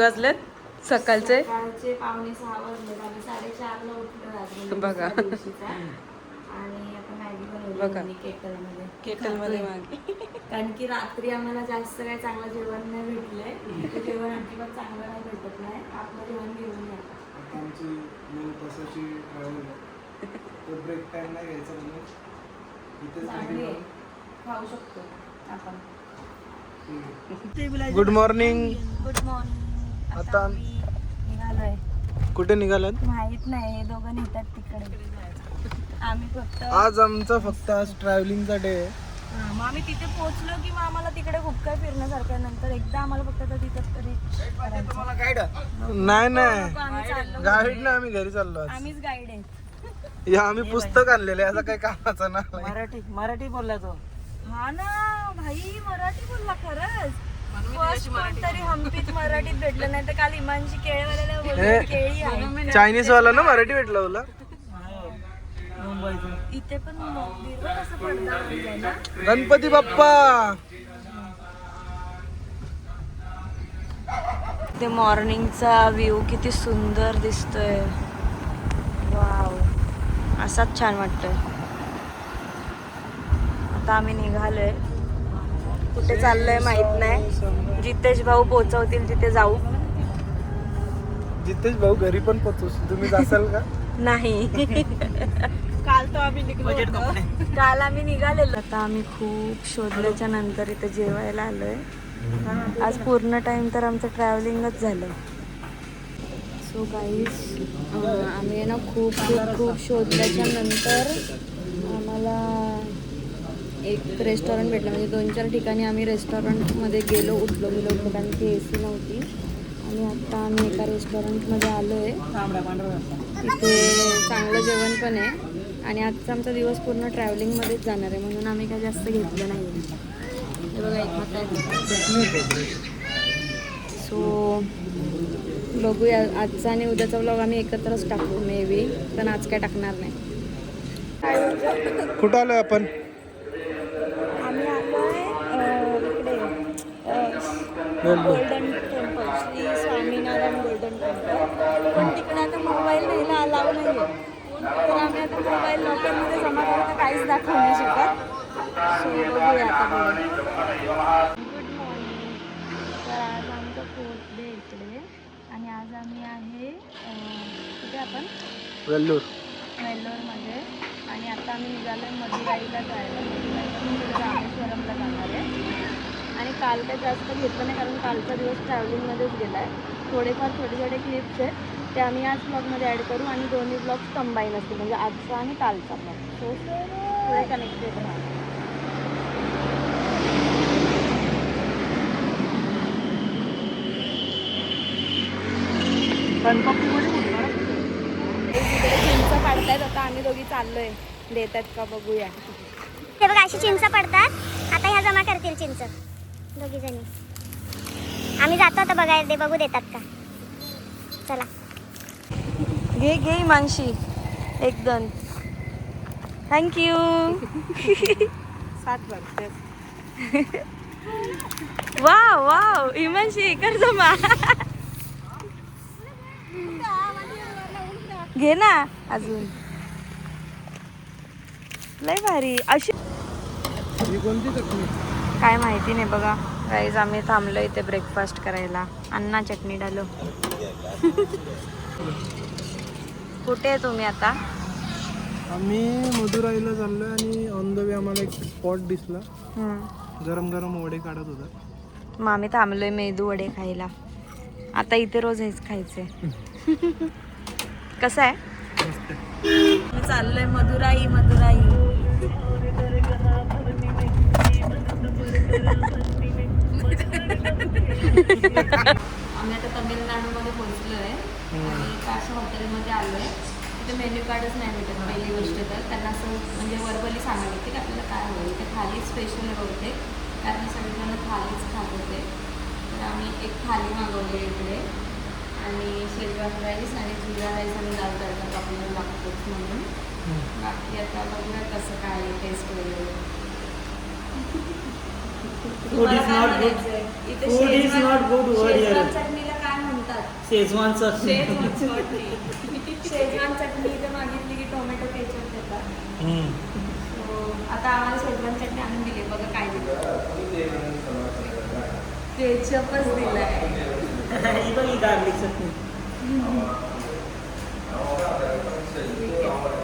वाजलेत सकाळचे? सकाळचे 5:45 वाजले. आम्ही 4:30ला उठलो आज बघा. दिवशीचा. आणि आता मॅगी बघा. बनवली केटलमध्ये. केटलमध्ये मॅगी. कारण की रात्री आम्हाला जास्त काही चांगलं जेवण नाही भेटलंय. ते जेवण अजिबात चांगलं नाही भेटत नाही. आपलं जेवण घेऊन या. आमची मेन तसाची तो ब्रेक टाइम नाही घ्यायचा म्हणून चांगली आहे. खाऊ शकतो आपण. Good morning. Good morning. आता आम्ही निघालोय. कुठे निघालात? माहित नाही, हे दोघं नेतात तिकडे. आम्ही फक्त आज आमचा फक्त आज ट्रॅव्हलिंगचा डे आहे. मग आम्ही तिथे पोहोचलो की मग आम्हाला तिकडे खूप काय फिरण्यासारखं आहे. नंतर एकदा आम्हाला फक्त तिथं रीच करायचं. नाही आम्ही चाललो. गाईड ना, आम्ही घरी चाललो आज. आम्हीच गाईड आहेत. या आम्ही पुस्तक आणलेले, असं काही कामाचं ना. मराठी बोलला तो. हा ना भाई, मराठी बोलला खरंच. फर्स्ट कोणतरी हम्पीत मराठीत भेटलं नाही तर काल इमानची केळीवाल्याला बोलले केळी आहे. चायनीज वाला ना मराठी भेटला तुला. इथे पण दीर्घ कसं पडतं ना. गणपती बाप्पा. ते मॉर्निंगचा व्ह्यू किती सुंदर दिसतोय. वाव, असाच छान वाटतोय. आता आम्ही निघालोय. कुठे चाललोय माहित नाही. जितेश भाऊ पोहोचवतील तिथे जाऊ. जितेश भाऊ घरी पण पोहोचू. तुम्ही जासाल का? नाही. काल आम्ही निघालेलो. आता आम्ही खूप शोधल्याच्या नंतर इथे जेवायला आलोय. आज पूर्ण टाइम तर आमचं ट्रॅव्हलिंगच झालं. सो गाईज, आम्ही ना खूप खूप खूप शोधल्याच्या नंतर आम्हाला एक रेस्टॉरंट भेटलं. म्हणजे 2-4 ठिकाणी आम्ही रेस्टॉरंटमध्ये उठलो कारण की AC नव्हती. आणि आत्ता आम्ही एका रेस्टॉरंटमध्ये आलो आहे. तिथे चांगलं जेवण पण आहे. आणि आजचा आमचा दिवस पूर्ण ट्रॅव्हलिंगमध्येच जाणार आहे म्हणून आम्ही काय जास्त घेतलं नाही. हे बघा, एक हात आहे. सो बघूया, आजचा आणि उद्याचा व्लॉग आम्ही एकत्रच टाकू मे बी, पण आज काय टाकणार नाही. कुठं आलोय आपण? आम्ही आलोय इकडे golden temple, Shri Swaminarayan golden temple. पण तिकडे आता मोबाईल न्यायला अलाव नाही आहे. तर आम्ही आता मोबाईल लॉकरमध्ये जमा करून काहीच दाखवू नाही शकत. सो बघूया आता पुढे. Good morning. तर आज आमचं 4th डे इकडे. आणि आज आम्ही आहे कुठे आपण? वेल्लोरमध्ये. आणि आता आम्ही निघालो आहे मदुराईला जायला. मदुराईला रामेश्वरमला जाणार आहे. आणि काल काय जास्त घेतलं नाही कारण कालचा दिवस ट्रॅव्हलिंगमध्येच गेला आहे. थोडेफार छोटे क्लिप्स आहेत ते आम्ही आज ब्लॉगमध्ये ॲड करू आणि दोन्ही ब्लॉग्स कंबाईन असतील, म्हणजे आजचा आणि कालचा ब्लॉग. सो पुढे कनेक्टेड राहा. तिकडे चिंच काढतायत. आता आम्ही दोघी चाललोय, देतात का बघूया. ते बघा अशी चिंच पडतात. आता ह्या जमा करतील चिंच दोघी जणी. आम्ही जातो आता बघायला, बघू देतात का. चला घे मानशी 1-2. थँक्यू. 7 वाजते. वाव इमानशी कर जमा. घे ना अजून. लय भारी. अशी कोणती चटणी? काय माहिती नाही. बघा गाईज, आम्ही थांबलो इथे ब्रेकफास्ट करायला. अन्ना चटणी डालो. कुठे आहे तुम्ही आता? आम्ही मदुराईला चाललोय आणि ऑन द वे आम्हाला एक स्पॉट दिसला. गरम गरम वडे काढत होता. मग आम्ही थांबलोय मेदू वडे खायला. आता इथे रोज हेच खायचंय. कसं आहे? मी चाललोय मदुराई. आम्ही आता तमिळनाडूमध्ये पोहोचलो आहे आणि काश हॉटेलमध्ये आलो आहे. तिथे मेन्यू कार्डच नाही भेटत पहिली गोष्ट. तर त्यांना असं म्हणजे वर्बली सांगायला लागते की आपल्याला काय हवं. इथे थाली स्पेशल होते कारण सगळेजण थालीच खात होते. तर आम्ही एक थाली मागवली इकडे आणि शेजवान राईस आणि जिरा राईस आणि दाल तडका आपल्याला लागतोच म्हणून. बाकी आता बघूया कसं काय टेस्ट वगैरे. Food is not good. Food is not good over here. चटणीला काय म्हणतात? शेजवान चटणी शेजवान चटणी इथे मागितली की टोमॅटो केचप देतात. आता आम्हाला शेजवान चटणी आणून दिली बघा काय दिलं. केचपच दिलाय. ही बघ ही गार्लिक चटणी.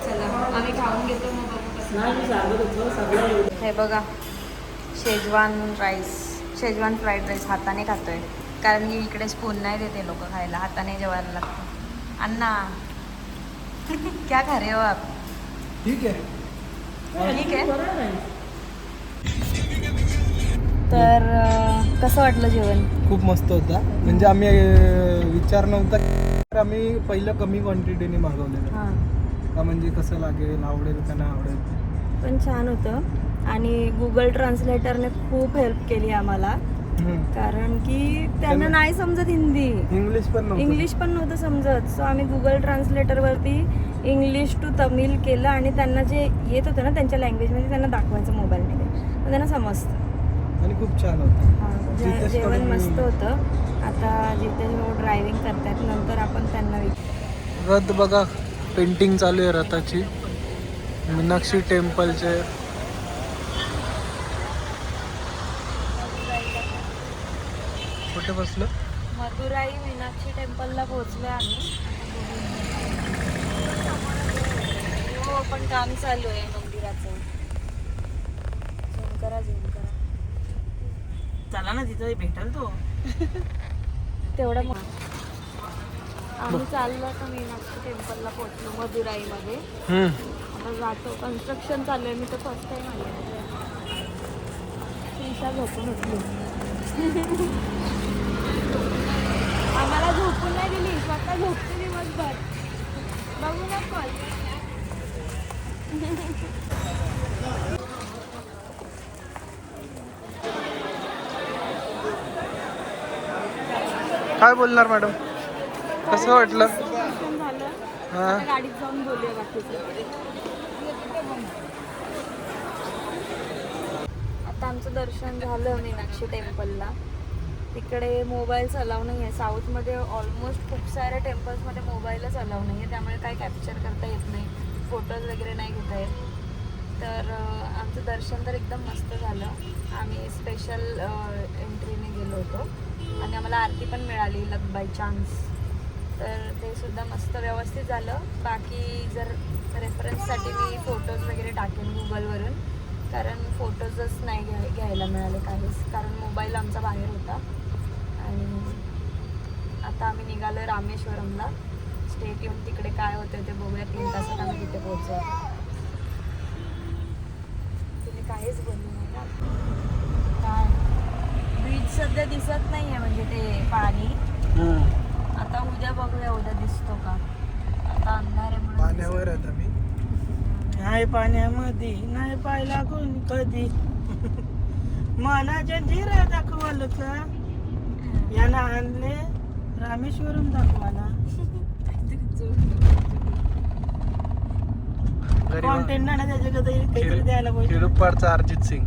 चला आम्ही खाऊन घेतो मग बघू कसं. नाही मी सांगत होतो सगळं हे बघा Schezwan rice, Schezwan fried rice हाताने खातोय कारण की इकडे स्पून नाही देते लोक खायला, हाताने जेवायला लागतं. अण्णा क्या खा रहे हो आप? ठीक आहे. ठीक आहे. तर कसं वाटलं जेवण? खूप मस्त होता. म्हणजे आम्ही विचार नव्हता की आम्ही पहिलं कमी क्वांटिटीने मागवलेलं हां का म्हणजे कसं लागेल, आवडेल का नाही आवडेल. पण छान होतं आणि गुगल ट्रान्सलेटरने खूप हेल्प केली आम्हाला कारण की त्यांना नाही समजत हिंदी, इंग्लिश पण नव्हतं. इंग्लिश पण नव्हतं समजत. सो आम्ही गुगल ट्रान्सलेटरवरती इंग्लिश टू तमिळ केलं आणि त्यांना जे येत होतं ना त्यांच्या लँग्वेजमध्ये त्यांना दाखवायचं मोबाईलमध्ये, मग त्यांना समजतं. आणि खूप छान होतं. हां जितेश जेवण कडून मस्त होतं. आता जिथे ड्रायव्हिंग करतायत नंतर आपण त्यांना रथ बघा, पेंटिंग चालू आहे रथाची. मीनाक्षी टेम्पलचे कुठे बसलो? मदुराई मीनाक्षी टेम्पलला पोहोचले आम्ही. हो पण काम चालू आहे मंदिराचं. झूम करा. चला ना तिथं भेटेल तो. तेवढं आम्ही चाललो आता मीनाक्षी टेम्पलला पोहोचलो मदुराईमध्ये. आता जातो. कन्स्ट्रक्शन चालू आहे. मी तर फर्स्ट टाइम आले. ईशा झोपून उठली. आम्हाला झोपून नाही दिली, स्वतः झोपते दिवसभर. बघू ना कॉल. काय बोलणार मॅडम? कसं वाटलं? दर्शन झालं. हा. आता गाडीत जाऊन बोलूया बाकीचं. आता आमचं दर्शन झालं मीनाक्षी टेम्पलला. तिकडे मोबाईल्स अलाव नाही आहे. साऊथमध्ये ऑलमोस्ट खूप साऱ्या टेम्पल्समध्ये मोबाईलच अलाव नाही आहे, त्यामुळे काही कॅप्चर करता येत नाही, फोटोज वगैरे नाही घेता येत. तर आमचं दर्शन तर एकदम मस्त झालं. आम्ही स्पेशल एंट्रीने गेलो होतो आणि आम्हाला आरती पण मिळाली लक बाय चान्स. तर ते सुद्धा मस्त व्यवस्थित झालं. बाकी जर रेफरन्ससाठी मी फोटोज वगैरे टाकेन गुगलवरून, कारण फोटोजच नाही घ्यायला मिळाले काहीच, कारण मोबाईल आमचा बाहेर होता. आणि आता आम्ही निघालो रामेश्वरमला. स्टेट येऊन तिकडे काय होतं ते बघूया. 3 तासात आम्ही तिथे पोहोचू. तुम्ही काहीच बोलू नाही ना. काय बीच सध्या दिसत नाही आहे, म्हणजे ते पाणी. आता उद्या बघूया, उद्या दिसतो का. आता अंधार आहे म्हणून पाण्यावर आहेत आम्ही. नाही पाण्यामध्ये नाही पाहिला कोण कधी. मनाच्या जिरा दाखवाल का यांना आणले रामेश्वरम दाखवाला. कॉन्टेंट ना त्याच्याकडे काहीतरी द्यायला पाहिजे. खेडूपाडचा अर्जित सिंग.